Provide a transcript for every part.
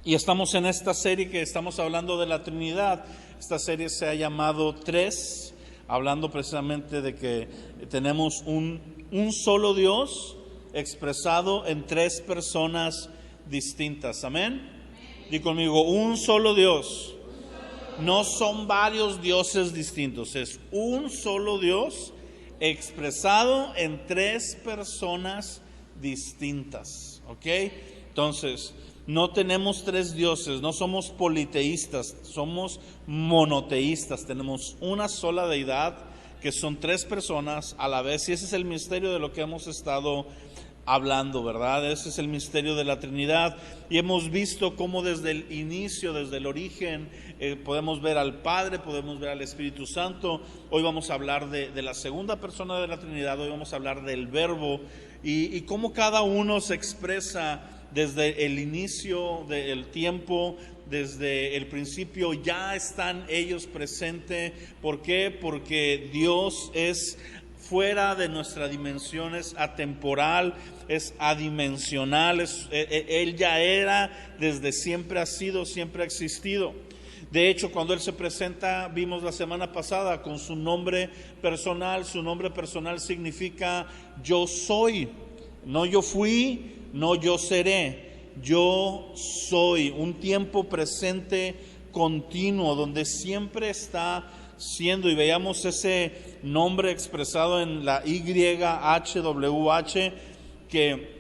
Y estamos en esta serie que estamos hablando de la Trinidad. Esta serie se ha llamado Tres, hablando precisamente de que tenemos un solo Dios expresado en tres personas distintas. Amén. Di conmigo, un solo Dios. No son varios dioses distintos, es un solo Dios expresado en tres personas distintas. ¿Ok? Entonces, no tenemos tres dioses, no somos politeístas, somos monoteístas. Tenemos una sola deidad que son tres personas a la vez, y ese es el misterio de lo que hemos estado hablando, ¿verdad? Ese es el misterio de la Trinidad, y hemos visto cómo desde el inicio, desde el origen, podemos ver al Padre, podemos ver al Espíritu Santo. Hoy vamos a hablar de la segunda persona de la Trinidad, hoy vamos a hablar del Verbo, y cómo cada uno se expresa desde el inicio del tiempo, desde el principio ya están ellos presentes. ¿Por qué? Porque Dios es fuera de nuestras dimensiones, atemporal, es adimensional, Él ya era, desde siempre ha sido, siempre ha existido. De hecho, cuando Él se presenta, vimos la semana pasada, con su nombre personal significa yo soy, no yo fui, no yo seré, yo soy, un tiempo presente continuo donde siempre está siendo. Y veíamos ese nombre expresado en la YHWH, que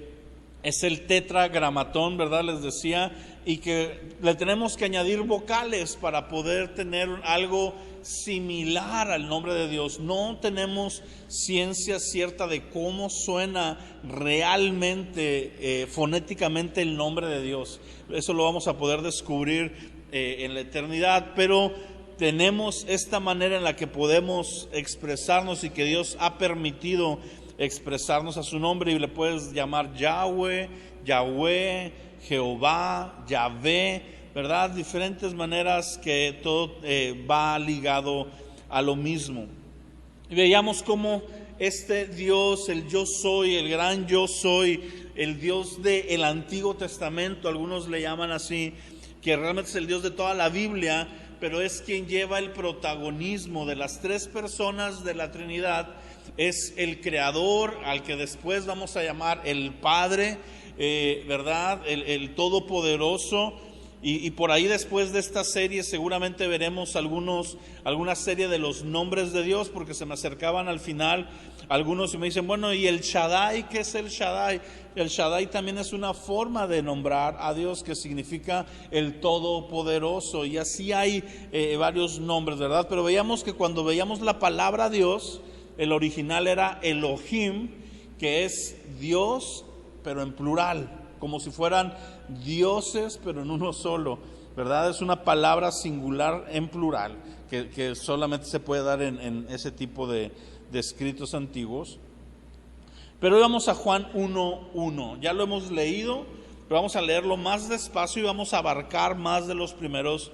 es el tetragramatón, ¿verdad? Les decía, y que le tenemos que añadir vocales para poder tener algo similar al nombre de Dios. No tenemos ciencia cierta de cómo suena realmente, fonéticamente, el nombre de Dios. Eso lo vamos a poder descubrir en la eternidad, pero tenemos esta manera en la que podemos expresarnos y que Dios ha permitido expresarnos a su nombre, y le puedes llamar Yahweh, Yahweh, Jehová, Yahvé, ¿verdad? Diferentes maneras que todo va ligado a lo mismo. Y veíamos cómo este Dios, el yo soy, el gran yo soy, el Dios del Antiguo Testamento, algunos le llaman así, que realmente es el Dios de toda la Biblia, pero es quien lleva el protagonismo de las tres personas de la Trinidad. Es el Creador, al que después vamos a llamar el Padre, ¿verdad? El Todopoderoso. Y por ahí, después de esta serie, seguramente veremos alguna serie de los nombres de Dios, porque se me acercaban al final algunos y me dicen, bueno, ¿y el Shaddai? ¿Qué es el Shaddai? El Shaddai también es una forma de nombrar a Dios, que significa el Todopoderoso, y así hay varios nombres, ¿verdad? Pero veíamos que cuando veíamos la palabra Dios, el original era Elohim, que es Dios, pero en plural, como si fueran dioses, pero en uno solo, ¿verdad? Es una palabra singular en plural, que solamente se puede dar en ese tipo de escritos antiguos. Pero hoy vamos a Juan 1:1. Ya lo hemos leído, pero vamos a leerlo más despacio y vamos a abarcar más de los primeros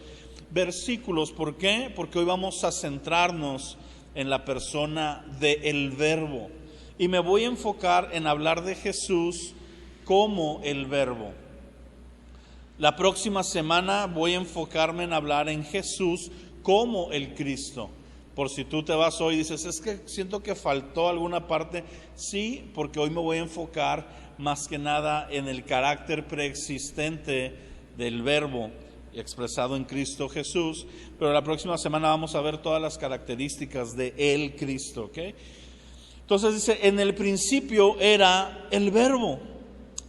versículos. ¿Por qué? Porque hoy vamos a centrarnos en la persona del Verbo, y me voy a enfocar en hablar de Jesús como el Verbo. La próxima semana voy a enfocarme en hablar en Jesús como el Cristo. Por si tú te vas hoy y dices, es que siento que faltó alguna parte. Sí, porque hoy me voy a enfocar más que nada en el carácter preexistente del Verbo expresado en Cristo Jesús, pero la próxima semana vamos a ver todas las características de el Cristo, ¿ok? Entonces dice, en el principio era el Verbo,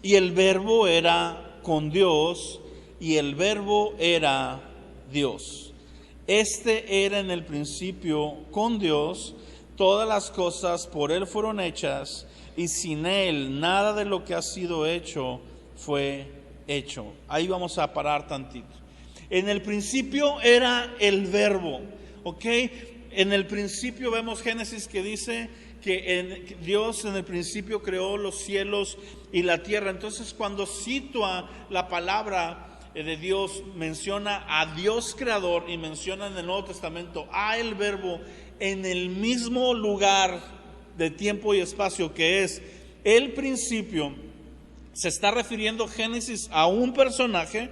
y el Verbo era con Dios, y el Verbo era Dios. Este era en el principio con Dios, todas las cosas por Él fueron hechas, y sin Él nada de lo que ha sido hecho fue hecho. Ahí vamos a parar tantito. En el principio era el Verbo, ¿ok? En el principio vemos Génesis que dice que Dios en el principio creó los cielos y la tierra. Entonces, cuando sitúa la palabra de Dios, menciona a Dios creador y menciona en el Nuevo Testamento a el Verbo en el mismo lugar de tiempo y espacio que es el principio. Se está refiriendo Génesis a un personaje,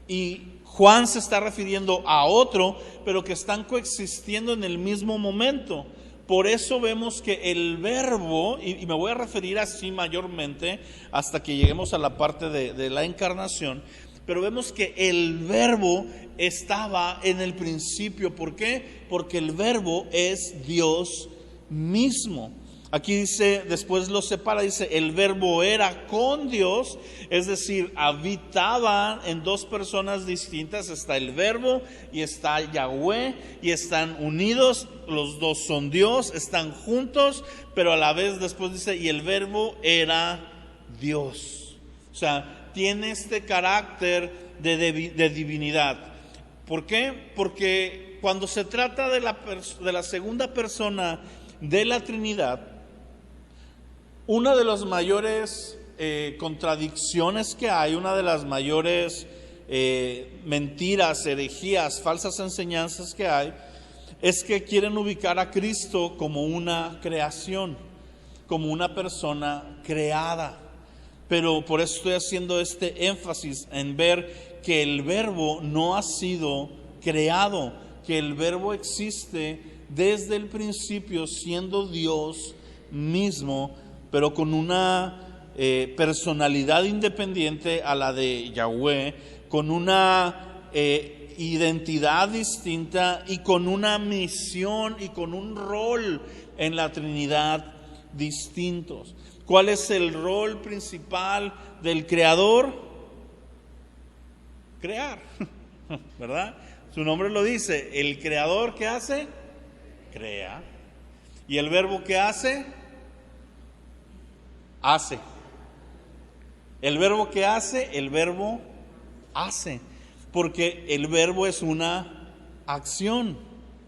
y Juan se está refiriendo a otro, pero que están coexistiendo en el mismo momento. Por eso vemos que el verbo, y me voy a referir así mayormente hasta que lleguemos a la parte de la encarnación, pero vemos que el verbo estaba en el principio. ¿Por qué? Porque el verbo es Dios mismo. Aquí dice, después lo separa, dice, el verbo era con Dios, es decir, habitaban en dos personas distintas. Está el verbo y está Yahweh, y están unidos, los dos son Dios, están juntos, pero a la vez después dice, y el verbo era Dios. O sea, tiene este carácter de divinidad. ¿Por qué? Porque cuando se trata de la segunda persona de la Trinidad, una de las mayores contradicciones que hay, una de las mayores mentiras, herejías, falsas enseñanzas que hay, es que quieren ubicar a Cristo como una creación, como una persona creada. Pero por eso estoy haciendo este énfasis en ver que el verbo no ha sido creado, que el verbo existe desde el principio siendo Dios mismo, pero con una personalidad independiente a la de Yahweh, con una identidad distinta y con una misión y con un rol en la Trinidad distintos. ¿Cuál es el rol principal del Creador? Crear, ¿verdad? Su nombre lo dice. El Creador, ¿qué hace? Crea. ¿Y el verbo qué hace? Hace. El verbo que hace, el verbo hace, porque el verbo es una acción,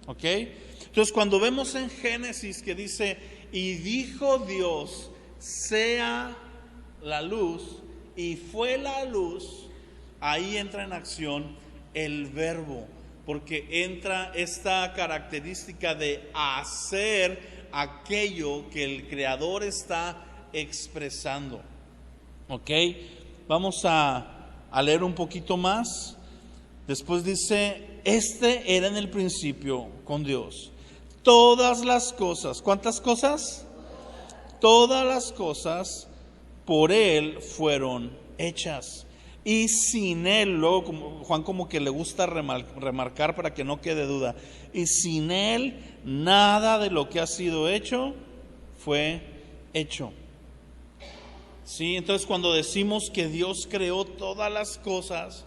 ¿ok? Entonces cuando vemos en Génesis que dice, y dijo Dios, sea la luz, y fue la luz, ahí entra en acción el verbo, porque entra esta característica de hacer aquello que el Creador está expresando. Ok, vamos a leer un poquito más. Después dice, este era en el principio con Dios. Todas las cosas, ¿cuántas cosas? Todas las cosas por Él fueron hechas. Y sin Él, luego Juan como que le gusta remarcar para que no quede duda, y sin Él nada de lo que ha sido hecho fue hecho. Sí, entonces cuando decimos que Dios creó todas las cosas,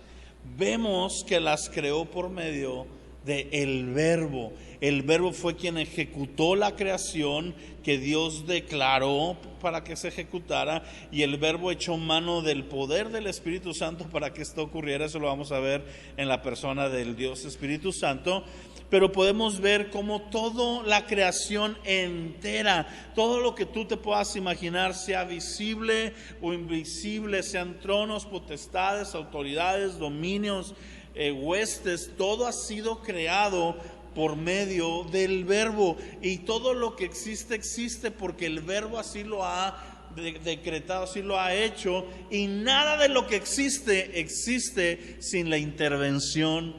vemos que las creó por medio del Verbo. El Verbo fue quien ejecutó la creación que Dios declaró para que se ejecutara, y el Verbo echó mano del poder del Espíritu Santo para que esto ocurriera. Eso lo vamos a ver en la persona del Dios Espíritu Santo. Pero podemos ver cómo toda la creación entera, todo lo que tú te puedas imaginar, sea visible o invisible, sean tronos, potestades, autoridades, dominios, huestes, todo ha sido creado por medio del Verbo. Y todo lo que existe, existe porque el Verbo así lo ha decretado, así lo ha hecho. Y nada de lo que existe, existe sin la intervención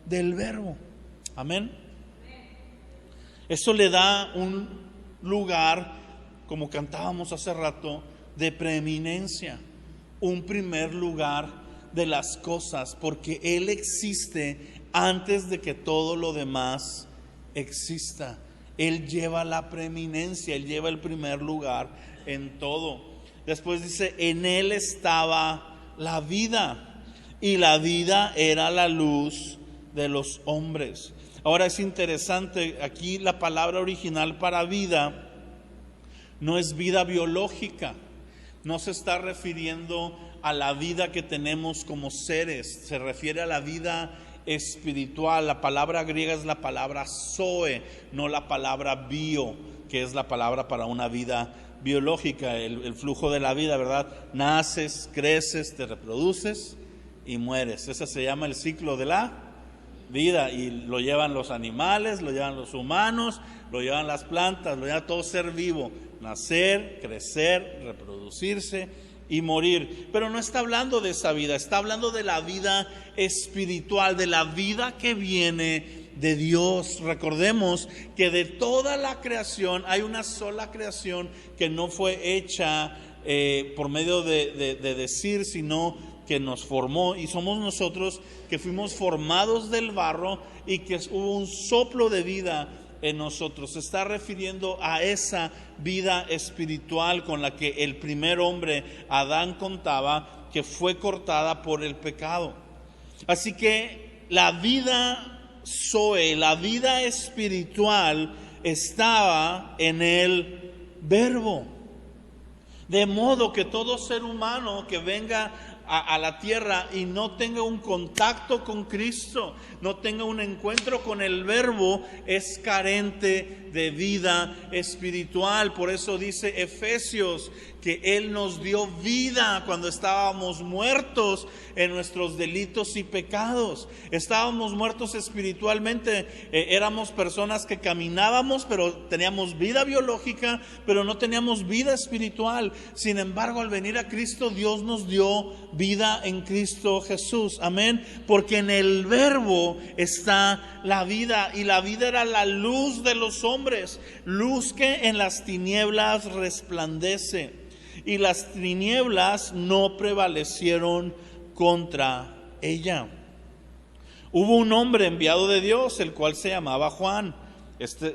del Verbo. Amén. Eso le da un lugar, como cantábamos hace rato, de preeminencia, un primer lugar de las cosas, porque Él existe antes de que todo lo demás exista. Él lleva la preeminencia, Él lleva el primer lugar en todo. Después dice, en Él estaba la vida, y la vida era la luz de los hombres. Ahora es interesante, aquí la palabra original para vida no es vida biológica, no se está refiriendo a la vida que tenemos como seres, se refiere a la vida espiritual. La palabra griega es la palabra zoe, no la palabra bio, que es la palabra para una vida biológica, el flujo de la vida, ¿verdad? Naces, creces, te reproduces y mueres. Ese se llama el ciclo de la vida, y lo llevan los animales, lo llevan los humanos, lo llevan las plantas, lo lleva todo ser vivo: nacer, crecer, reproducirse y morir. Pero no está hablando de esa vida, está hablando de la vida espiritual, de la vida que viene de Dios. Recordemos que de toda la creación hay una sola creación que no fue hecha por medio de decir, sino que nos formó, y somos nosotros que fuimos formados del barro y que hubo un soplo de vida en nosotros. Se está refiriendo a esa vida espiritual con la que el primer hombre, Adán, contaba, que fue cortada por el pecado. Así que la vida Zoe, la vida espiritual, estaba en el Verbo. De modo que todo ser humano que venga a la tierra y no tenga un contacto con Cristo, no tenga un encuentro con el Verbo, es carente de vida espiritual. Por eso dice Efesios que Él nos dio vida cuando estábamos muertos en nuestros delitos y pecados. Estábamos muertos espiritualmente, éramos personas que caminábamos, pero teníamos vida biológica, pero no teníamos vida espiritual. Sin embargo, al venir a Cristo, Dios nos dio vida en Cristo Jesús. Amén. Porque en el Verbo está la vida, y la vida era la luz de los hombres, luz que en las tinieblas resplandece, y las tinieblas no prevalecieron contra ella. Hubo un hombre enviado de Dios, el cual se llamaba Juan.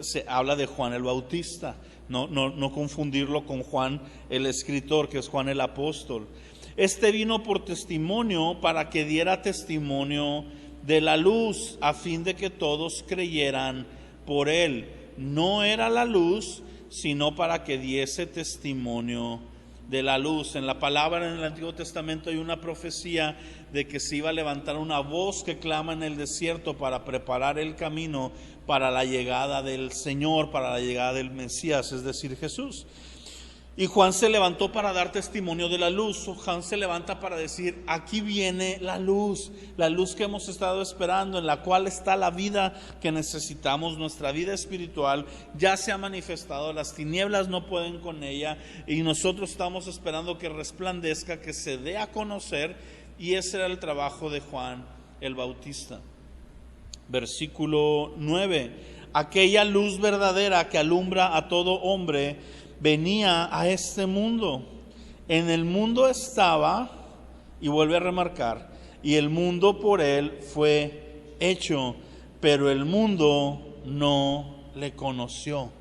Se habla de Juan el Bautista, no confundirlo con Juan el escritor, que es Juan el apóstol. Este vino por testimonio, para que diera testimonio de la luz, a fin de que todos creyeran por él. No era la luz, sino para que diese testimonio de la luz. En la palabra, en el Antiguo Testamento, hay una profecía de que se iba a levantar una voz que clama en el desierto para preparar el camino para la llegada del Señor, para la llegada del Mesías, es decir, Jesús. Y Juan se levantó para dar testimonio de la luz. Juan se levanta para decir: aquí viene la luz que hemos estado esperando, en la cual está la vida que necesitamos. Nuestra vida espiritual ya se ha manifestado, las tinieblas no pueden con ella, y nosotros estamos esperando que resplandezca, que se dé a conocer, y ese era el trabajo de Juan el Bautista. Versículo 9: aquella luz verdadera que alumbra a todo hombre venía a este mundo. En el mundo estaba, y vuelve a remarcar, y el mundo por él fue hecho, pero el mundo no le conoció.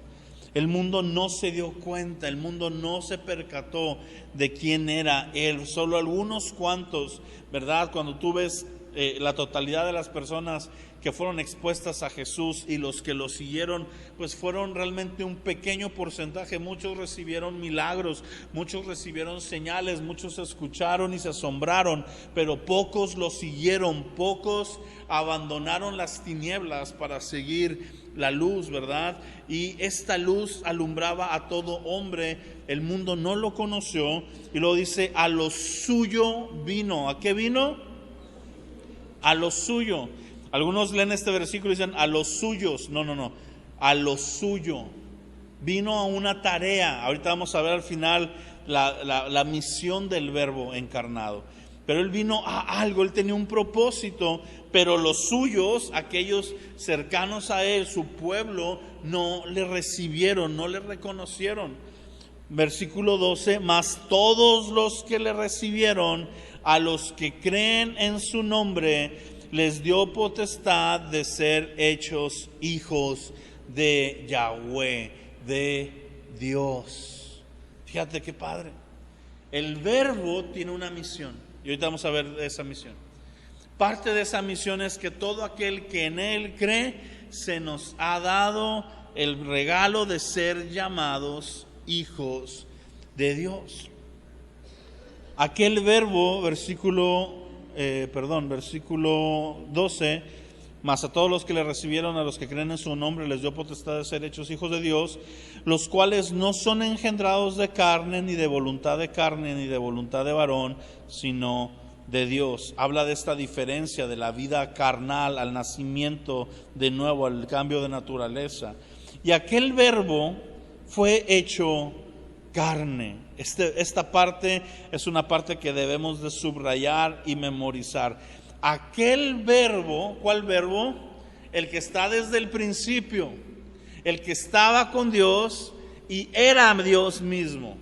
El mundo no se dio cuenta, el mundo no se percató de quién era él. Solo algunos cuantos, ¿verdad? Cuando tú ves la totalidad de las personas que fueron expuestas a Jesús y los que lo siguieron, pues fueron realmente un pequeño porcentaje. Muchos recibieron milagros, muchos recibieron señales, muchos escucharon y se asombraron, pero pocos lo siguieron, pocos abandonaron las tinieblas para seguir la luz, ¿verdad? Y esta luz alumbraba a todo hombre. El mundo no lo conoció, y luego dice: a lo suyo vino. ¿A qué vino? A lo suyo. Algunos leen este versículo y dicen a los suyos. No, a lo suyo. Vino a una tarea. Ahorita vamos a ver al final la misión del Verbo encarnado. Pero Él vino a algo, Él tenía un propósito, pero los suyos, aquellos cercanos a Él, su pueblo, no le recibieron, no le reconocieron. Versículo 12: mas todos los que le recibieron, a los que creen en su nombre, les dio potestad de ser hechos hijos de Yahweh, de Dios. Fíjate qué padre. El Verbo tiene una misión, y ahorita vamos a ver esa misión. Parte de esa misión es que todo aquel que en Él cree, se nos ha dado el regalo de ser llamados hijos de Dios. Aquel Verbo, versículo 12: mas a todos los que le recibieron, a los que creen en su nombre, les dio potestad de ser hechos hijos de Dios, los cuales no son engendrados de carne, ni de voluntad de carne, ni de voluntad de varón, sino de Dios. Habla de esta diferencia de la vida carnal al nacimiento de nuevo, al cambio de naturaleza. Y aquel Verbo fue hecho carne. Esta parte es una parte que debemos de subrayar y memorizar. Aquel verbo, ¿cuál verbo? El que está desde el principio, el que estaba con Dios y era Dios mismo,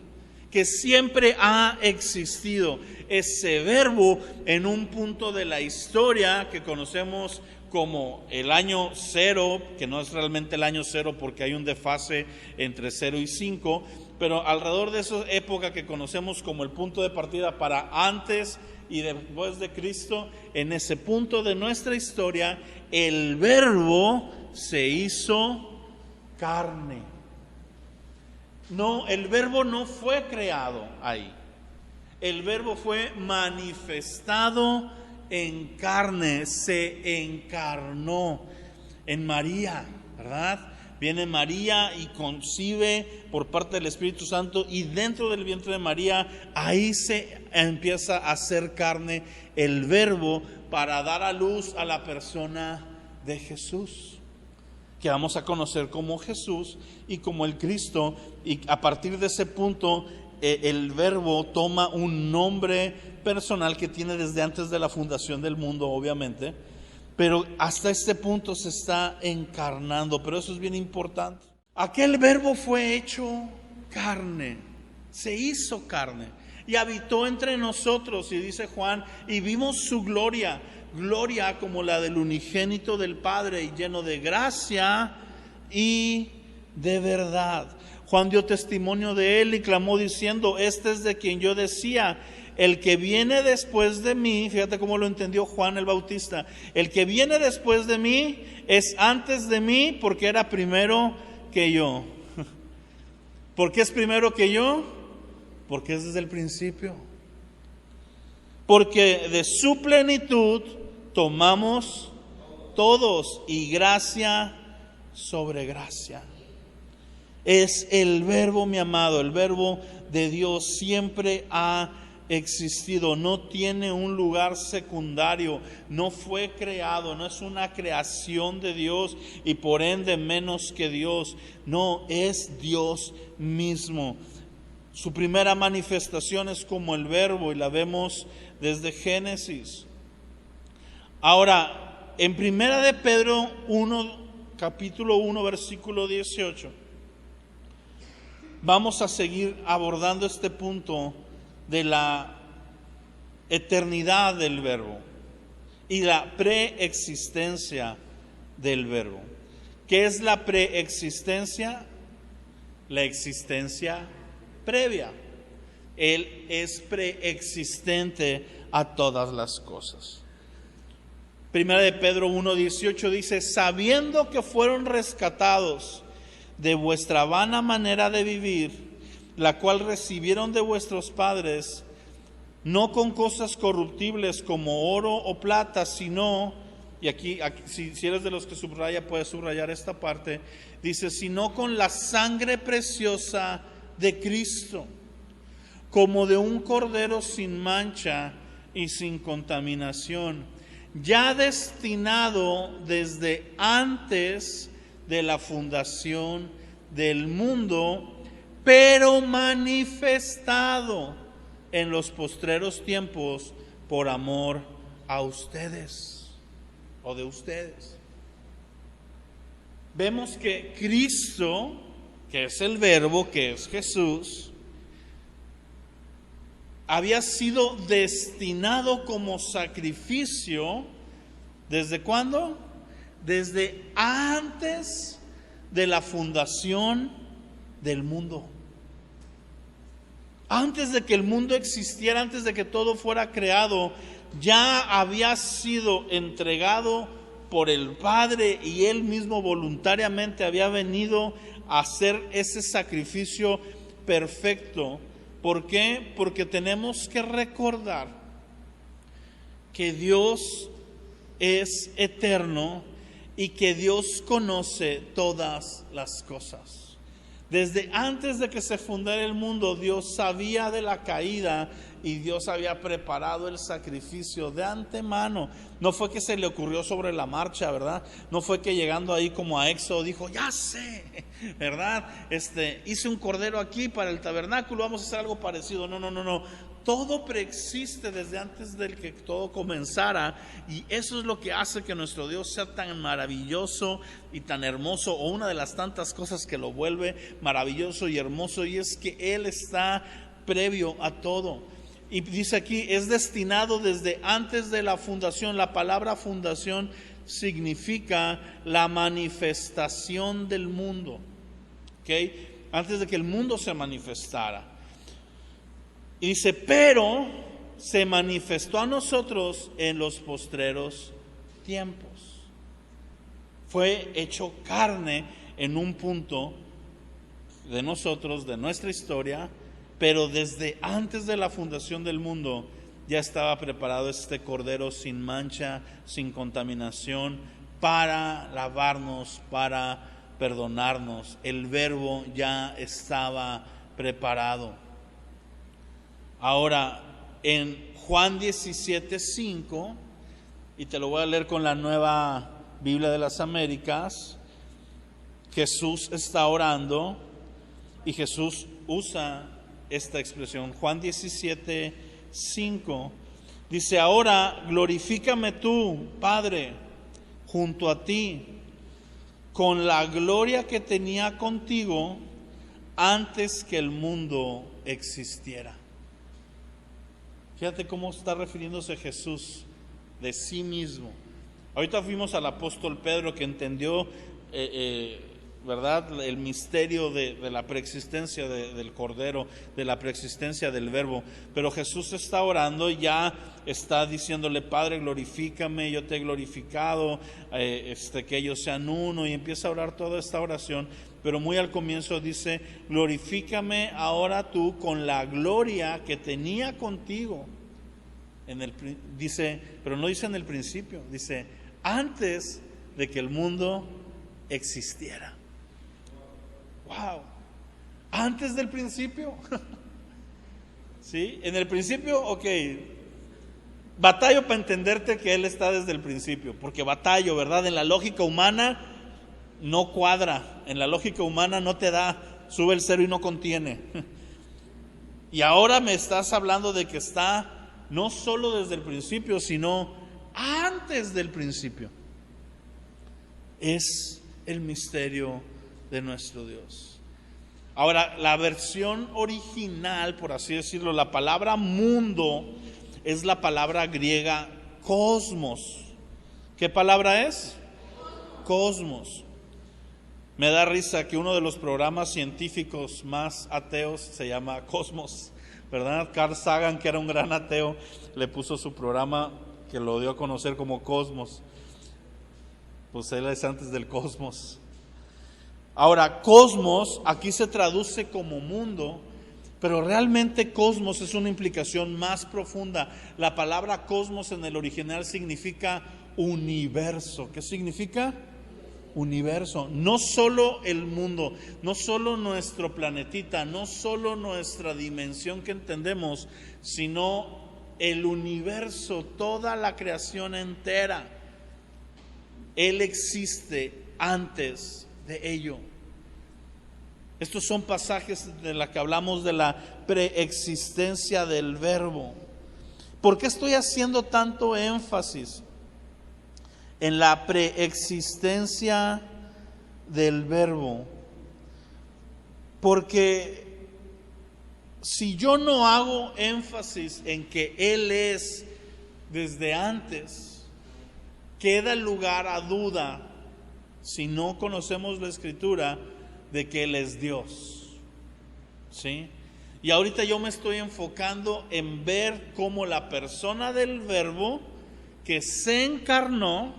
que siempre ha existido. Ese verbo en un punto de la historia que conocemos como el año 0, que no es realmente el año 0 porque hay un desfase entre 0 y 5, pero alrededor de esa época que conocemos como el punto de partida para antes y después de Cristo, en ese punto de nuestra historia, el verbo se hizo carne. No, el verbo no fue creado ahí. El verbo fue manifestado en carne, se encarnó en María, ¿verdad? Viene María y concibe por parte del Espíritu Santo, y dentro del vientre de María, ahí se empieza a hacer carne el verbo para dar a luz a la persona de Jesús, que vamos a conocer como Jesús y como el Cristo. Y a partir de ese punto, el verbo toma un nombre personal que tiene desde antes de la fundación del mundo, obviamente, pero hasta este punto se está encarnando. Pero eso es bien importante. Aquel verbo fue hecho carne, se hizo carne y habitó entre nosotros, y dice Juan, y vimos su gloria, gloria como la del unigénito del Padre, y lleno de gracia y de verdad. Juan dio testimonio de él y clamó diciendo: este es de quien yo decía, el que viene después de mí. Fíjate cómo lo entendió Juan el Bautista: el que viene después de mí es antes de mí, porque era primero que yo. ¿Por qué es primero que yo? Porque es desde el principio. Porque de su plenitud tomamos todos, y gracia sobre gracia. Es el verbo, mi amado, el verbo de Dios siempre ha existido, no tiene un lugar secundario, no fue creado, no es una creación de Dios y por ende menos que Dios. No, es Dios mismo. Su primera manifestación es como el verbo, y la vemos desde Génesis. Ahora, en primera de Pedro 1, capítulo 1, versículo 18, vamos a seguir abordando este punto de la eternidad del verbo y la preexistencia del verbo. ¿Qué es la preexistencia? La existencia previa. Él es preexistente a todas las cosas. Primera de Pedro 1:18 dice: sabiendo que fueron rescatados de vuestra vana manera de vivir, la cual recibieron de vuestros padres, no con cosas corruptibles como oro o plata, sino, y aquí si eres de los que subraya, puedes subrayar esta parte, dice, sino con la sangre preciosa de Cristo, como de un cordero sin mancha y sin contaminación, ya destinado desde antes de la fundación del mundo, pero manifestado en los postreros tiempos por amor a ustedes o de ustedes. Vemos que Cristo, que es el verbo, que es Jesús, había sido destinado como sacrificio. ¿Desde cuándo? Desde antes de la fundación del mundo. Antes de que el mundo existiera, antes de que todo fuera creado, ya había sido entregado por el Padre, y Él mismo voluntariamente había venido a hacer ese sacrificio perfecto. ¿Por qué? Porque tenemos que recordar que Dios es eterno y que Dios conoce todas las cosas. Desde antes de que se fundara el mundo, Dios sabía de la caída y Dios había preparado el sacrificio de antemano. No fue que se le ocurrió sobre la marcha, ¿verdad? No fue que llegando ahí como a Éxodo dijo, ya sé, ¿verdad? Hice un cordero aquí para el tabernáculo, vamos a hacer algo parecido. No. Todo preexiste desde antes de que todo comenzara, y eso es lo que hace que nuestro Dios sea tan maravilloso y tan hermoso, o una de las tantas cosas que lo vuelve maravilloso y hermoso, y es que Él está previo a todo. Y dice aquí, es destinado desde antes de la fundación. La palabra fundación significa la manifestación del mundo, ¿okay? Antes de que el mundo se manifestara. Y dice, pero se manifestó a nosotros en los postreros tiempos. Fue hecho carne en un punto de nosotros, de nuestra historia, pero desde antes de la fundación del mundo ya estaba preparado este cordero sin mancha, sin contaminación, para lavarnos, para perdonarnos. El verbo ya estaba preparado. Ahora, en Juan 17:5, y te lo voy a leer con la Nueva Biblia de las Américas, Jesús está orando y Jesús usa esta expresión. Juan 17:5 dice, ahora glorifícame tú, Padre, junto a ti, con la gloria que tenía contigo antes que el mundo existiera. Fíjate cómo está refiriéndose Jesús de sí mismo. Ahorita fuimos al apóstol Pedro, que entendió, ¿verdad?, el misterio de la preexistencia del Cordero, de la preexistencia del Verbo. Pero Jesús está orando y ya está diciéndole, Padre, glorifícame, yo te he glorificado, que ellos sean uno, y empieza a orar toda esta oración. Pero muy al comienzo dice, glorifícame ahora tú con la gloria que tenía contigo. Dice, pero no dice en el principio, dice antes de que el mundo existiera. Wow, antes del principio. ¿Sí? En el principio, ok, batallo para entenderte que Él está desde el principio, porque batallo, ¿verdad? En la lógica humana no cuadra, en la lógica humana no te da, sube el cero y no contiene. Y ahora me estás hablando de que está no solo desde el principio, sino antes del principio. Es el misterio de nuestro Dios. Ahora, la versión original, por así decirlo, la palabra mundo es la palabra griega cosmos. ¿Qué palabra es? Cosmos. Me da risa que uno de los programas científicos más ateos se llama Cosmos, ¿verdad? Carl Sagan, que era un gran ateo, le puso su programa, que lo dio a conocer como Cosmos. Pues él es antes del cosmos. Ahora, cosmos aquí se traduce como mundo, pero realmente cosmos es una implicación más profunda. La palabra cosmos en el original significa universo. ¿Qué significa? Universo. No solo el mundo, no solo nuestro planetita, no solo nuestra dimensión que entendemos, sino el universo, toda la creación entera. Él existe antes de ello. Estos son pasajes de los que hablamos de la preexistencia del Verbo. ¿Por qué estoy haciendo tanto énfasis en la preexistencia del Verbo? Porque si yo no hago énfasis en que Él es desde antes, queda lugar a duda, si no conocemos la Escritura, de que Él es Dios. ¿Sí? Y ahorita yo me estoy enfocando en ver cómo la persona del Verbo que se encarnó,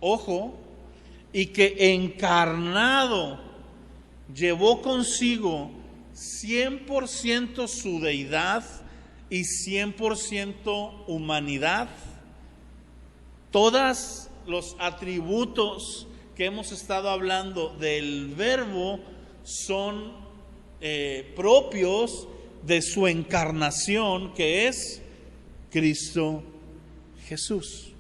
ojo, y que encarnado llevó consigo 100% su deidad y 100% humanidad. Todos los atributos que hemos estado hablando del Verbo son propios de su encarnación, que es Cristo Jesús.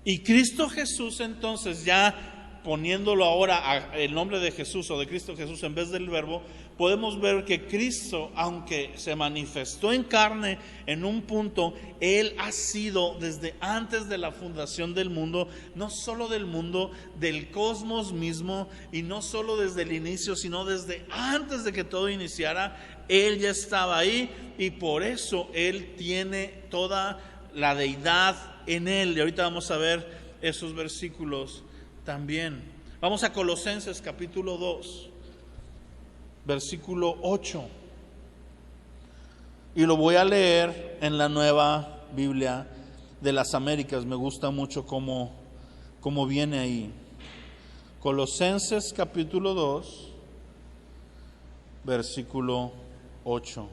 Y Cristo Jesús, entonces, ya poniéndolo ahora el nombre de Jesús o de Cristo Jesús en vez del verbo, podemos ver que Cristo, aunque se manifestó en carne en un punto, Él ha sido desde antes de la fundación del mundo, no solo del mundo, del cosmos mismo, y no solo desde el inicio, sino desde antes de que todo iniciara. Él ya estaba ahí, y por eso Él tiene toda la deidad en Él. Y ahorita vamos a ver esos versículos también. Vamos a Colosenses capítulo 2, versículo 8. Y lo voy a leer en la Nueva Biblia de las Américas. Me gusta mucho cómo viene ahí. Colosenses capítulo 2, versículo 8.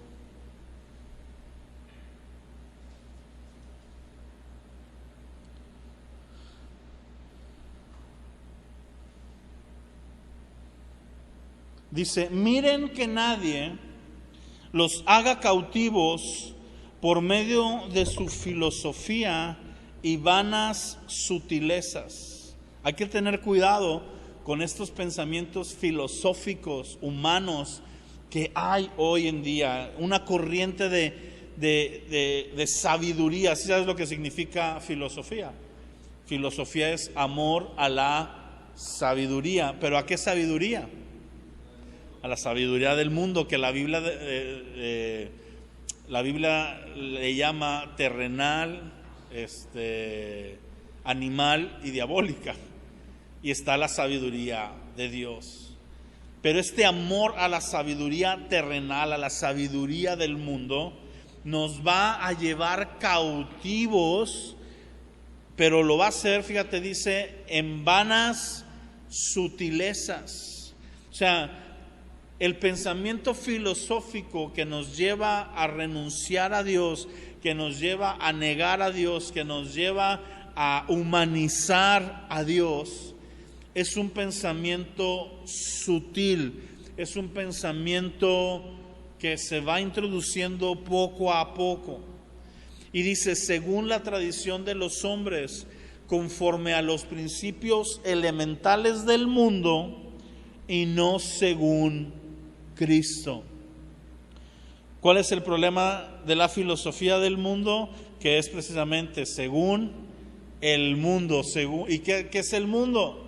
Dice: miren que nadie los haga cautivos por medio de su filosofía y vanas sutilezas. Hay que tener cuidado con estos pensamientos filosóficos humanos que hay hoy en día. Una corriente de sabiduría. ¿Sí sabes lo que significa filosofía? Filosofía es amor a la sabiduría. ¿Pero a qué sabiduría? A la sabiduría del mundo, que la Biblia le llama terrenal, animal y diabólica. Y está la sabiduría de Dios. Pero este amor a la sabiduría terrenal, a la sabiduría del mundo, nos va a llevar cautivos, pero lo va a hacer, fíjate, dice, en vanas sutilezas. O sea, el pensamiento filosófico que nos lleva a renunciar a Dios, que nos lleva a negar a Dios, que nos lleva a humanizar a Dios, es un pensamiento sutil, es un pensamiento que se va introduciendo poco a poco. Y dice: según la tradición de los hombres, conforme a los principios elementales del mundo, y no según Cristo. ¿Cuál es el problema de la filosofía del mundo? Que es precisamente según el mundo. ¿Y qué es el mundo?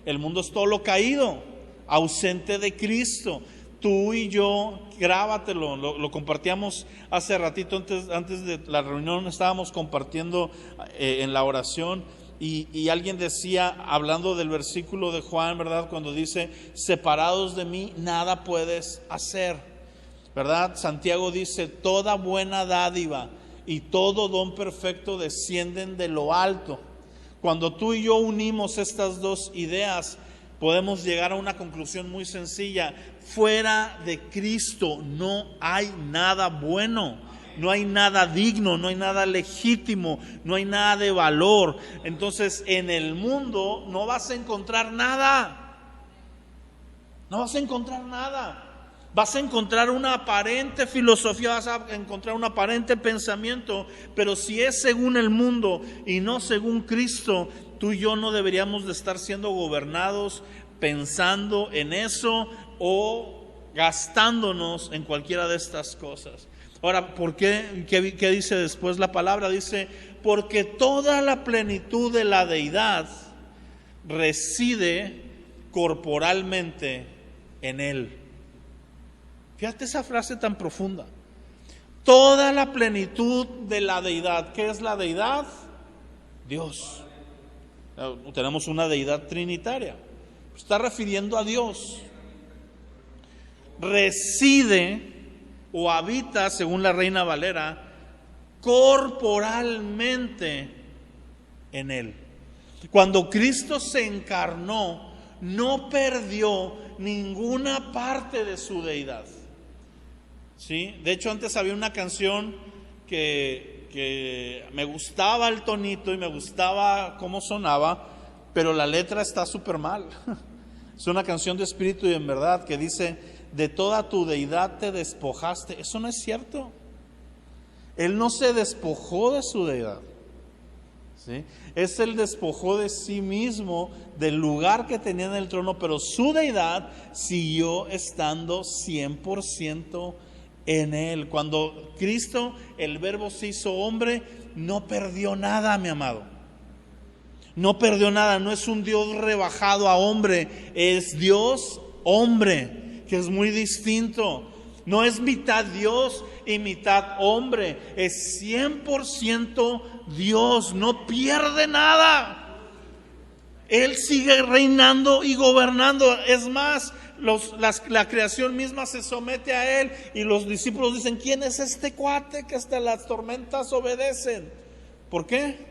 El mundo es todo lo caído, ausente de Cristo. Tú y yo, grábatelo, lo compartíamos hace ratito, antes de la reunión estábamos compartiendo en la oración. Y alguien decía, hablando del versículo de Juan, ¿verdad? Cuando dice: separados de mí nada puedes hacer, ¿verdad? Santiago dice: toda buena dádiva y todo don perfecto descienden de lo alto. Cuando tú y yo unimos estas dos ideas, podemos llegar a una conclusión muy sencilla: fuera de Cristo no hay nada bueno. No hay nada digno, no hay nada legítimo, no hay nada de valor. Entonces, en el mundo no vas a encontrar nada. No vas a encontrar nada. Vas a encontrar una aparente filosofía, vas a encontrar un aparente pensamiento, pero si es según el mundo y no según Cristo, tú y yo no deberíamos de estar siendo gobernados pensando en eso o gastándonos en cualquiera de estas cosas. Ahora, ¿por qué? ¿Qué dice después la palabra? Dice: porque toda la plenitud de la deidad reside corporalmente en Él. Fíjate esa frase tan profunda. Toda la plenitud de la deidad. ¿Qué es la deidad? Dios. Tenemos una deidad trinitaria. Está refiriendo a Dios. Reside o habita, según la Reina Valera, corporalmente en Él. Cuando Cristo se encarnó, no perdió ninguna parte de su deidad. ¿Sí? De hecho, antes había una canción que me gustaba el tonito y me gustaba cómo sonaba, pero la letra está súper mal. Es una canción de espíritu y en verdad que dice: de toda tu deidad te despojaste. Eso no es cierto. Él no se despojó de su deidad, ¿sí? Él despojó de sí mismo, del lugar que tenía en el trono, pero su deidad siguió estando 100% en Él. Cuando Cristo, el Verbo, se hizo hombre, no perdió nada, mi amado. No perdió nada. No es un Dios rebajado a hombre, es Dios hombre, que es muy distinto. No es mitad Dios y mitad hombre, es 100% Dios, no pierde nada. Él sigue reinando y gobernando. Es más, la creación misma se somete a Él, y los discípulos dicen: ¿quién es este cuate que hasta las tormentas obedecen? ¿Por qué?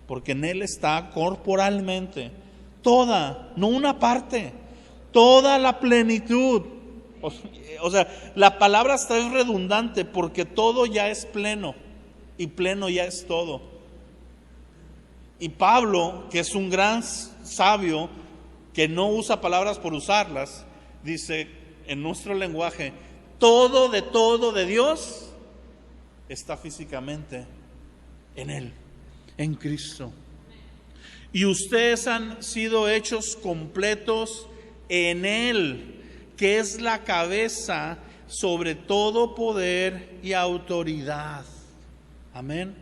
Porque en Él está corporalmente toda, no una parte, toda la plenitud. O sea, la palabra hasta es redundante, porque todo ya es pleno, y pleno ya es todo. Y Pablo, que es un gran sabio, que no usa palabras por usarlas, dice en nuestro lenguaje: todo de Dios está físicamente en Él, en Cristo. Y ustedes han sido hechos completos en Él, que es la cabeza sobre todo poder y autoridad. Amén.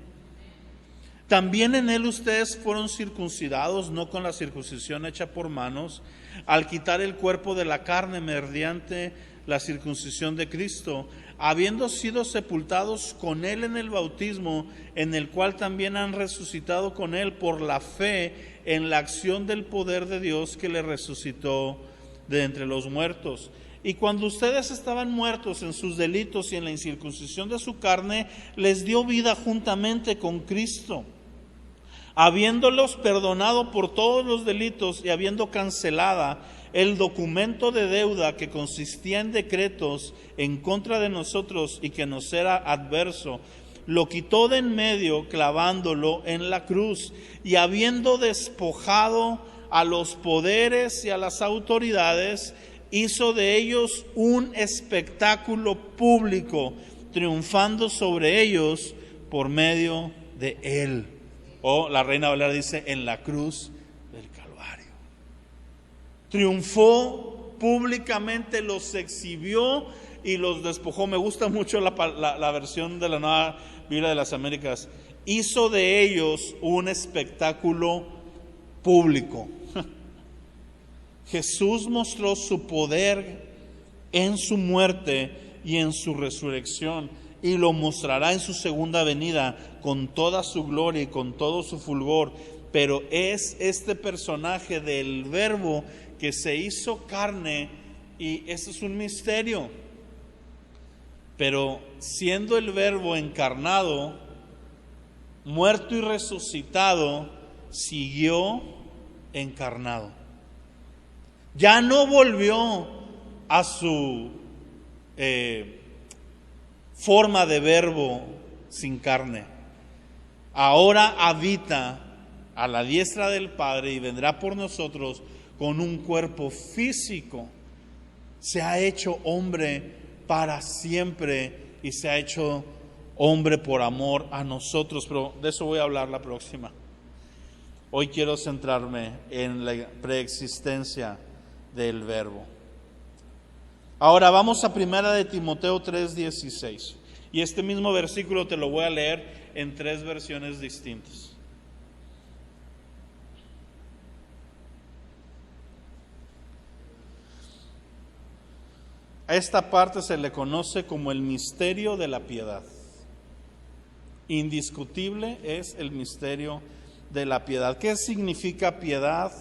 También en Él ustedes fueron circuncidados, no con la circuncisión hecha por manos, al quitar el cuerpo de la carne mediante la circuncisión de Cristo, habiendo sido sepultados con Él en el bautismo, en el cual también han resucitado con Él por la fe en la acción del poder de Dios que le resucitó de entre los muertos. Y cuando ustedes estaban muertos en sus delitos y en la incircuncisión de su carne, les dio vida juntamente con Cristo, habiéndolos perdonado por todos los delitos y habiendo cancelada el documento de deuda que consistía en decretos en contra de nosotros y que nos era adverso, lo quitó de en medio, clavándolo en la cruz, y habiendo despojado a los poderes y a las autoridades, hizo de ellos un espectáculo público, triunfando sobre ellos por medio de Él. O la Reina Valera dice: en la cruz del Calvario. Triunfó públicamente, los exhibió y los despojó. Me gusta mucho la versión de la Nueva Biblia de las Américas. Hizo de ellos un espectáculo público. Jesús mostró su poder en su muerte y en su resurrección, y lo mostrará en su segunda venida con toda su gloria y con todo su fulgor. Pero es este personaje del Verbo que se hizo carne, y eso es un misterio. Pero siendo el Verbo encarnado, muerto y resucitado, siguió encarnado. Ya no volvió a su forma de Verbo sin carne. Ahora habita a la diestra del Padre y vendrá por nosotros con un cuerpo físico. Se ha hecho hombre para siempre y se ha hecho hombre por amor a nosotros, pero de eso voy a hablar la próxima. Hoy quiero centrarme en la preexistencia del Verbo. Ahora vamos a 1 de Timoteo 3:16, y este mismo versículo te lo voy a leer en 3 versiones distintas. A esta parte se le conoce como el misterio de la piedad. Indiscutible es el misterio de la piedad. ¿Qué significa piedad?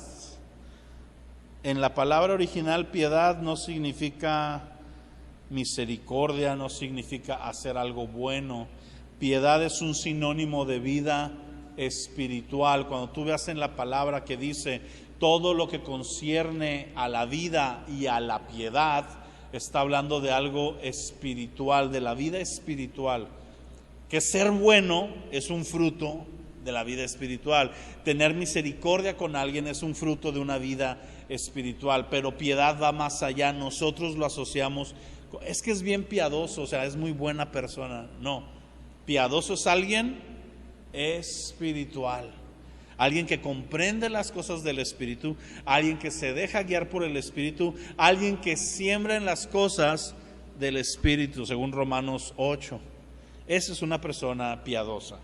En la palabra original, piedad no significa misericordia, no significa hacer algo bueno. Piedad es un sinónimo de vida espiritual. Cuando tú veas en la palabra que dice todo lo que concierne a la vida y a la piedad, está hablando de algo espiritual, de la vida espiritual. Que ser bueno es un fruto de la vida espiritual. Tener misericordia con alguien es un fruto de una vida espiritual, pero piedad va más allá. Nosotros lo asociamos, es que es bien piadoso, o sea, es muy buena persona. No, piadoso es alguien espiritual, alguien que comprende las cosas del Espíritu, alguien que se deja guiar por el Espíritu, alguien que siembra en las cosas del Espíritu, según Romanos 8. Esa es una persona piadosa.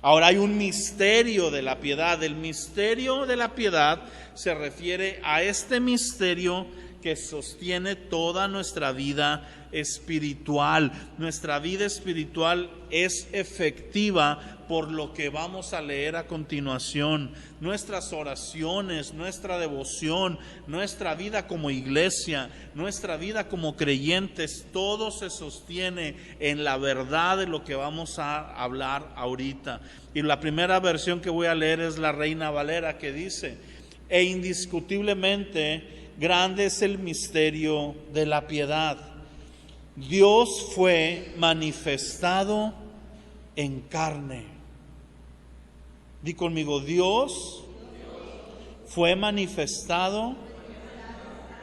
Ahora hay un misterio de la piedad. El misterio de la piedad se refiere a este misterio que sostiene toda nuestra vida espiritual. Nuestra vida espiritual es efectiva por lo que vamos a leer a continuación. Nuestras oraciones, nuestra devoción, nuestra vida como iglesia, nuestra vida como creyentes, todo se sostiene en la verdad de lo que vamos a hablar ahorita. Y la primera versión que voy a leer es la Reina Valera, que dice: e indiscutiblemente grande es el misterio de la piedad. Dios fue manifestado en carne. Di conmigo: Dios fue manifestado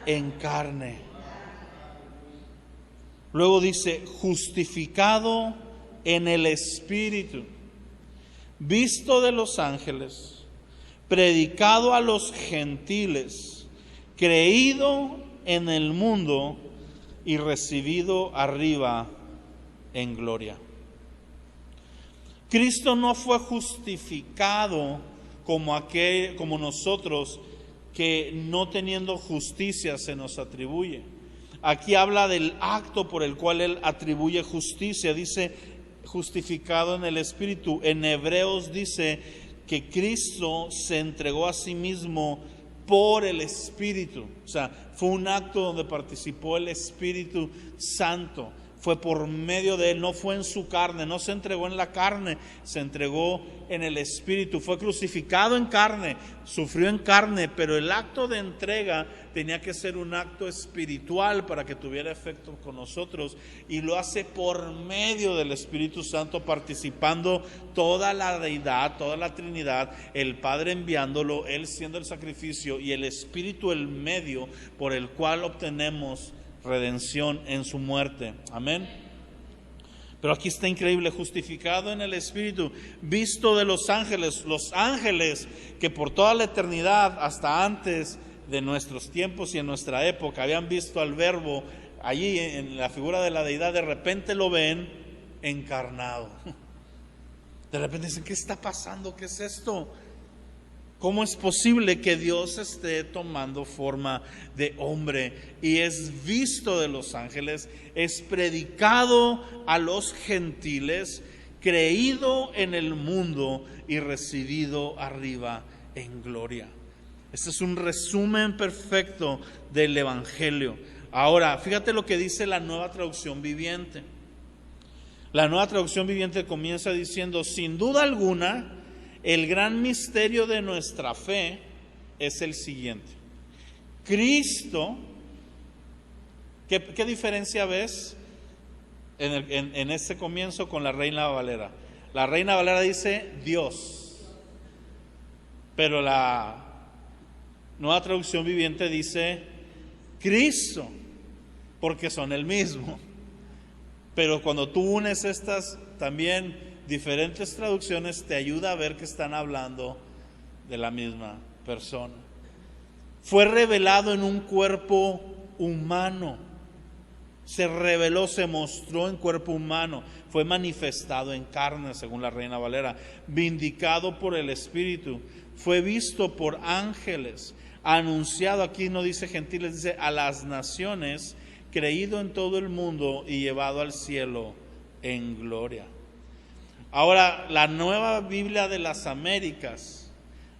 en carne. Luego dice: justificado en el Espíritu, visto de los ángeles, predicado a los gentiles, creído en el mundo y recibido arriba en gloria. Cristo no fue justificado como nosotros, que no teniendo justicia se nos atribuye. Aquí habla del acto por el cual Él atribuye justicia. Dice justificado en el Espíritu. En Hebreos dice que Cristo se entregó a sí mismo por el Espíritu. O sea, fue un acto donde participó el Espíritu Santo. Fue por medio de Él, no fue en su carne, no se entregó en la carne, se entregó en el Espíritu. Fue crucificado en carne, sufrió en carne, pero el acto de entrega tenía que ser un acto espiritual para que tuviera efecto con nosotros, y lo hace por medio del Espíritu Santo, participando toda la deidad, toda la Trinidad, el Padre enviándolo, Él siendo el sacrificio y el Espíritu el medio por el cual obtenemos redención en su muerte. Amén. Pero aquí está increíble: justificado en el Espíritu, visto de los ángeles que por toda la eternidad, hasta antes de nuestros tiempos y en nuestra época, habían visto al Verbo allí en la figura de la deidad, de repente lo ven encarnado. De repente dicen: ¿qué está pasando? ¿Qué es esto? ¿Cómo es posible que Dios esté tomando forma de hombre? Y es visto de los ángeles, es predicado a los gentiles, creído en el mundo y recibido arriba en gloria. Este es un resumen perfecto del Evangelio. Ahora, fíjate lo que dice la Nueva Traducción Viviente. La Nueva Traducción Viviente comienza diciendo: sin duda alguna, el gran misterio de nuestra fe es el siguiente. Cristo, ¿qué diferencia ves en este comienzo con la Reina Valera? La Reina Valera dice Dios, pero la Nueva Traducción Viviente dice Cristo, porque son el mismo. Pero cuando tú unes estas también diferentes traducciones, te ayuda a ver que están hablando de la misma persona. Fue revelado en un cuerpo humano. Se reveló, se mostró en cuerpo humano. Fue manifestado en carne, según la Reina Valera. Vindicado por el Espíritu. Fue visto por ángeles. Anunciado, aquí no dice gentiles, dice a las naciones. Creído en todo el mundo y llevado al cielo en gloria. Ahora, la Nueva Biblia de las Américas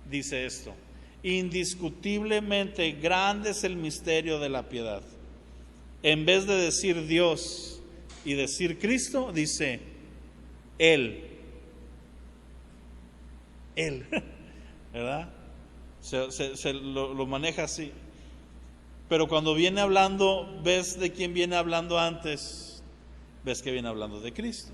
dice esto: indiscutiblemente grande es el misterio de la piedad. En vez de decir Dios y decir Cristo, dice Él, ¿verdad? Lo maneja así. Pero cuando viene hablando, ¿ves de quién viene hablando antes? ¿Ves que viene hablando de Cristo?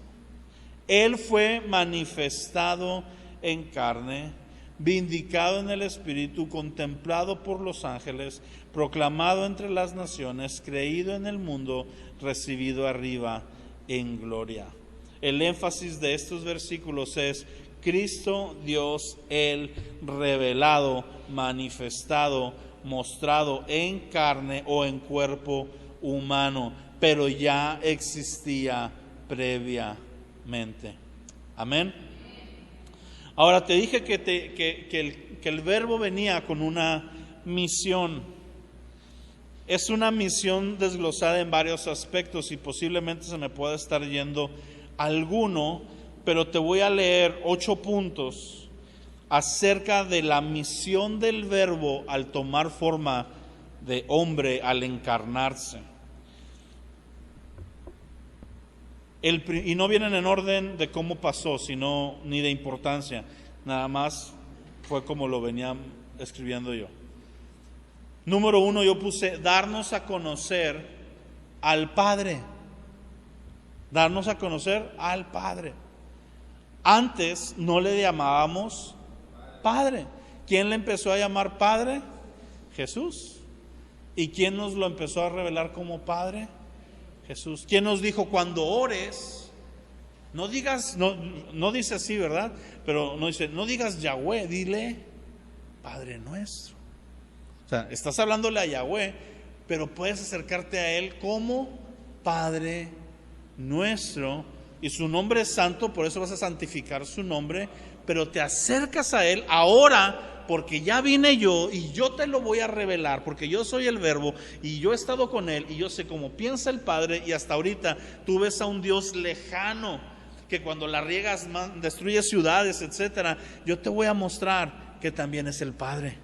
Él fue manifestado en carne, vindicado en el Espíritu, contemplado por los ángeles, proclamado entre las naciones, creído en el mundo, recibido arriba en gloria. El énfasis de estos versículos es Cristo Dios, el revelado, manifestado, mostrado en carne o en cuerpo humano, pero ya existía previamente. Amén. Ahora te dije que el verbo venía con una misión. Es una misión desglosada en varios aspectos y posiblemente se me pueda estar yendo alguno, pero te voy a leer 8 puntos acerca de la misión del verbo al tomar forma de hombre, al encarnarse. Y no vienen en orden de cómo pasó, sino ni de importancia. Nada más fue como lo venía escribiendo yo. Número 1, yo puse darnos a conocer al Padre. Darnos a conocer al Padre. Antes no le llamábamos Padre. ¿Quién le empezó a llamar Padre? Jesús. ¿Y quién nos lo empezó a revelar como Padre? Jesús. ¿Quién nos dijo cuando ores? No digas, no dice así, ¿verdad? Pero no dice, no digas Yahweh, dile Padre nuestro. O sea, estás hablándole a Yahweh, pero puedes acercarte a Él como Padre nuestro. Y su nombre es santo, por eso vas a santificar su nombre, pero te acercas a Él ahora porque ya vine yo y yo te lo voy a revelar, porque yo soy el verbo y yo he estado con Él y yo sé cómo piensa el Padre. Y hasta ahorita tú ves a un Dios lejano que cuando la riegas destruye ciudades, etcétera. Yo te voy a mostrar que también es el Padre,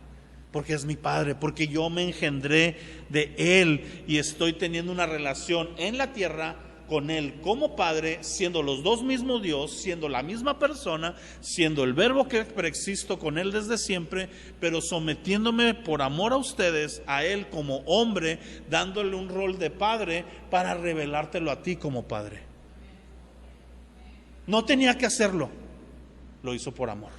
porque es mi Padre, porque yo me engendré de Él y estoy teniendo una relación en la tierra con Él como Padre, siendo los dos mismo Dios, siendo la misma persona, siendo el verbo que preexisto con Él desde siempre, pero sometiéndome por amor a ustedes, a Él como hombre, dándole un rol de Padre para revelártelo a ti como Padre. No tenía que hacerlo, lo hizo por amor.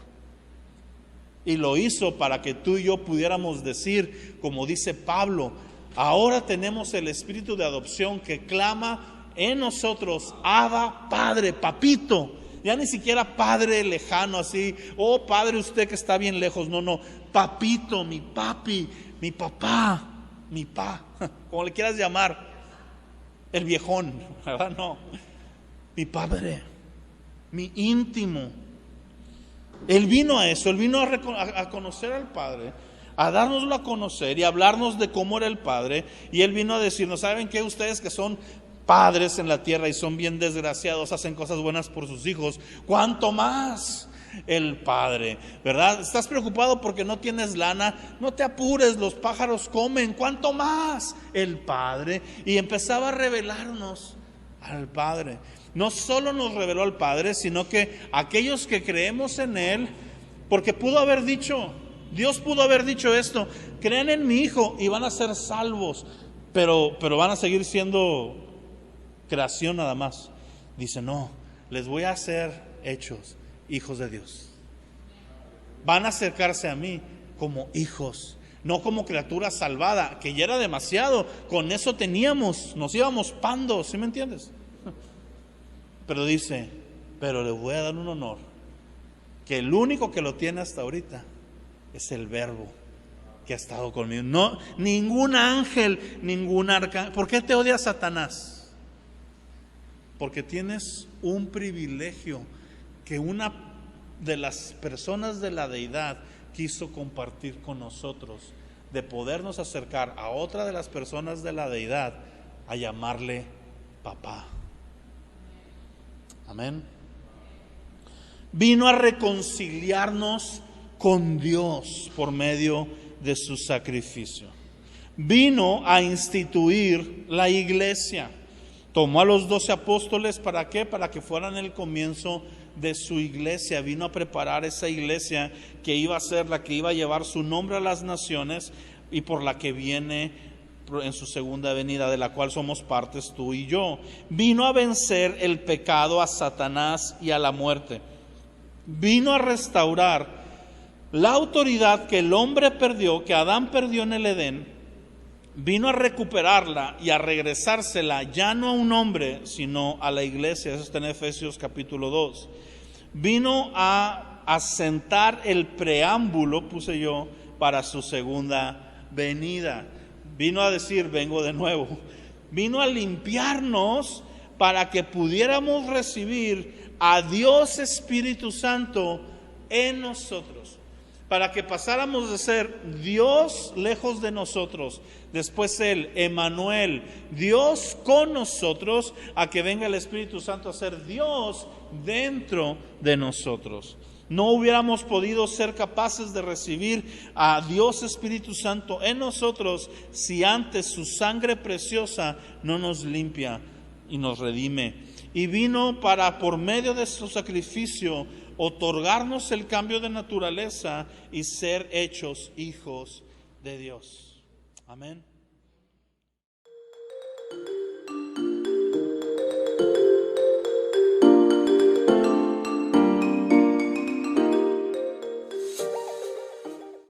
Y lo hizo para que tú y yo pudiéramos decir, como dice Pablo, ahora tenemos el espíritu de adopción que clama en nosotros, Abba, Padre, papito. Ya ni siquiera padre lejano así, oh Padre usted que está bien lejos. No, papito, mi papi, mi papá, mi pa, como le quieras llamar, el viejón, ¿verdad? No, mi Padre, mi íntimo. Él vino a eso, Él vino a conocer al Padre, a dárnoslo a conocer y a hablarnos de cómo era el Padre. Y Él vino a decirnos, ¿saben qué? Ustedes que son padres en la tierra y son bien desgraciados, hacen cosas buenas por sus hijos, ¿cuánto más el Padre? ¿Verdad? ¿Estás preocupado porque no tienes lana? No te apures, los pájaros comen, ¿cuánto más el Padre? Y empezaba a revelarnos al Padre. No solo nos reveló al Padre, sino que aquellos que creemos en Él, porque pudo haber dicho, Dios pudo haber dicho esto, creen en mi Hijo y van a ser salvos, pero van a seguir siendo creación nada más. Dice, no, les voy a hacer hechos hijos de Dios. Van a acercarse a mí como hijos, no como criatura salvada, que ya era demasiado, con eso teníamos, nos íbamos pandos, ¿sí me entiendes? Pero dice, pero le voy a dar un honor, que el único que lo tiene hasta ahorita es el verbo que ha estado conmigo. No, ningún ángel, ningún arcángel. ¿Por qué te odia Satanás? Porque tienes un privilegio que una de las personas de la deidad quiso compartir con nosotros, de podernos acercar a otra de las personas de la deidad a llamarle papá. Amén. Vino a reconciliarnos con Dios por medio de su sacrificio. Vino a instituir la iglesia. Tomó a los 12 apóstoles, ¿para qué? Para que fueran el comienzo de su iglesia. Vino a preparar esa iglesia que iba a ser la que iba a llevar su nombre a las naciones y por la que viene en su segunda venida, de la cual somos partes tú y yo. Vino a vencer el pecado, a Satanás y a la muerte. vino a restaurar la autoridad que el hombre perdió, que Adán perdió en el Edén. Vino a recuperarla y a regresársela ya no a un hombre, sino a la iglesia. Eso está en Efesios capítulo 2. Vino a asentar el preámbulo, puse yo, para su segunda venida. Vino a decir, vengo de nuevo. Vino a limpiarnos para que pudiéramos recibir a Dios Espíritu Santo en nosotros. Para que pasáramos de ser Dios lejos de nosotros, después Él, Emmanuel, Dios con nosotros, a que venga el Espíritu Santo a ser Dios dentro de nosotros. No hubiéramos podido ser capaces de recibir a Dios Espíritu Santo en nosotros si antes su sangre preciosa no nos limpia y nos redime. Y vino para, por medio de su sacrificio, otorgarnos el cambio de naturaleza y ser hechos hijos de Dios. Amén.